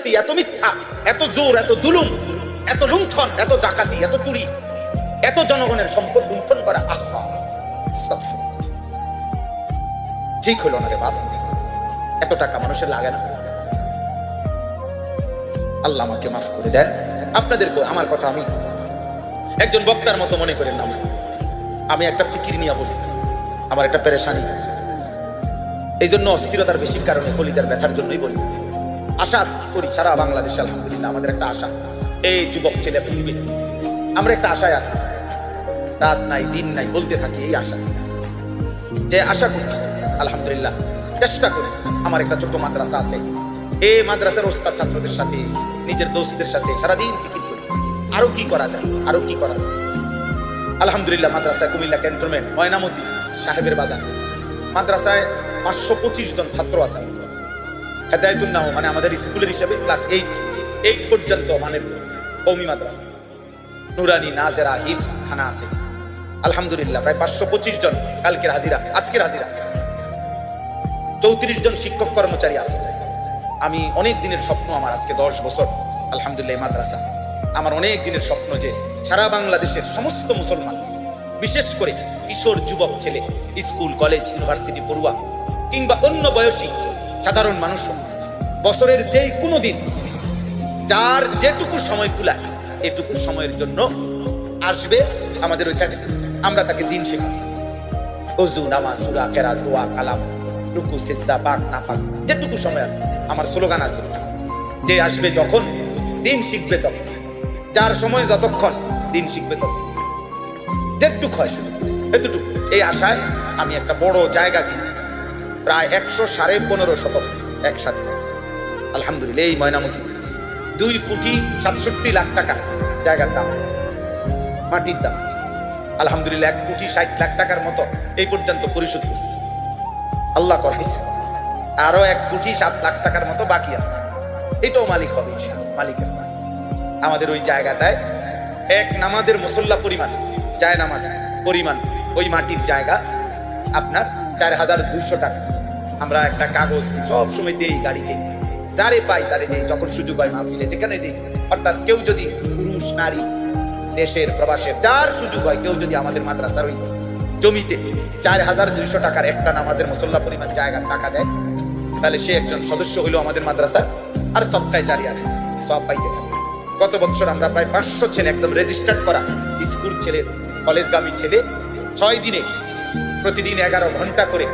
কুস্তি, এত মিথ্যা, এত জোর, এত জুলুম, এত লুণ্ঠন, এত ডাকাতি, এত চুরি, এত জনগণের সম্পদ লুণ্ঠন করা, আহা ঠিক হলো না রে বাপ। এত টাকা মানুষের লাগে না। আল্লাহ আমাকে মাফ করে দেন। আপনাদেরকে আমার কথা আমি একজন বক্তার মতো মনে করেন না। আমি একটা ফিকির নিয়ে বলি, আমার একটা পেরেশানি, এই জন্য অস্থিরতার বেশি কারণে কলিজার ব্যথার জন্যই বলি। আশা করি সারা বাংলাদেশে আলহামদুলিল্লাহ আমাদের একটা আশা, এই যুবক ছেলে ফিরবে। আমরা একটা আশায় আছি, রাত নাই দিন নাই বলতে থাকি এই আশা, যে আশা করছি আলহামদুলিল্লাহ, চেষ্টা করি। আমার একটা ছোট্ট মাদ্রাসা আছে, এই মাদ্রাসার ওস্তাদ ছাত্রদের সাথে, নিজের দোস্তদের সাথে সারাদিন ফিকির করি আরো কি করা যায়, আরো কি করা যায়। আলহামদুলিল্লাহ মাদ্রাসায় কুমিল্লা ক্যান্টনমেন্ট ময়নামতি সাহেবের বাজার মাদ্রাসায় 525 জন ছাত্র আছে। হেদায়েতুন্নাহ মানে আমাদের স্কুলের হিসাবে ক্লাস 8 পর্যন্ত মানে কওমি মাদ্রাসা, নুরানি, নাজেরা, হিফজ খানা আছে। আলহামদুলিল্লাহ প্রায় 525 জন কালকের হাজিরা, আজকের হাজিরা 34 জন শিক্ষক কর্মচারী আছে। আমি অনেক দিনের স্বপ্ন আমার, আজকে 10 বছর আলহামদুলিল্লাহ মাদ্রাসা। আমার অনেক দিনের স্বপ্ন যে সারা বাংলাদেশের সমস্ত মুসলমান, বিশেষ করে কিশোর যুবক ছেলে, স্কুল কলেজ ইউনিভার্সিটি পড়ুয়া কিংবা অন্য বয়সী সাধারণ মানুষ বছরের যেই কোনো দিন যার যেটুকু সময় কুলায় এটুকু সময়ের জন্য আসবে আমাদের ওইখানে। আমরা তাকে দিন শেখাবো, ওযু, নামাজ, সূরা, কেরাত, দোয়া, কালাম, রুকু, সিজদা, পাক, নাফাক, যেটুকু সময় আছে। আমার স্লোগান আছে, যে আসবে যখন দিন শিখবে তখন, যার সময় যতক্ষণ দিন শিখবে তখন, যেটুকু হয় শুধু এতটুকু। এই আশায় আমি একটা বড় জায়গা কিনছি, প্রায় 115 শতক একসাথে আলহামদুলিল্লাহ। এই ময়নামতিতে 2,67,00,000 টাকা জায়গার দাম, মাটির দাম। আলহামদুলিল্লাহ 1,60,00,000 টাকার মতো এই পর্যন্ত পরিশোধ করছি, আল্লাহ করাইছে। আরো 1,07,00,000 টাকার মতো বাকি আছে, এটাও মালিক হবে ইনশাআল্লাহ, মালিকের ভাই। আমাদের ওই জায়গাটায় এক নামাজের মুসল্লা পরিমাণ, জায় নামাজ পরিমাণ ওই মাটির জায়গা আপনার 4,200 টাকা। আমরা একটা কাগজ সব সময় দেই গাড়িতে, যারে পাই তারে দেই, যখন সুযোগ হয় মাহফিলে যেখানে দিই। অর্থাৎ কেউ যদি, পুরুষ নারী, দেশের প্রবাসের, যার সুযোগ হয়, কেউ যদি আমাদের মাদ্রাসার ওই জমিতে 4,200 টাকার একটা নামাজের মুসল্লা পরিমাণ জায়গার টাকা দেয়, তাহলে সে একজন সদস্য হইল আমাদের মাদ্রাসার, আর সবকায় জারিয়া সব পাইতে থাকে। গত বছর আমরা প্রায় 500 ছেলে, একদম রেজিস্টার্ড করা স্কুল ছেলে, কলেজগামী ছেলে, 6 দিনে প্রতিদিন 11 ঘন্টা করে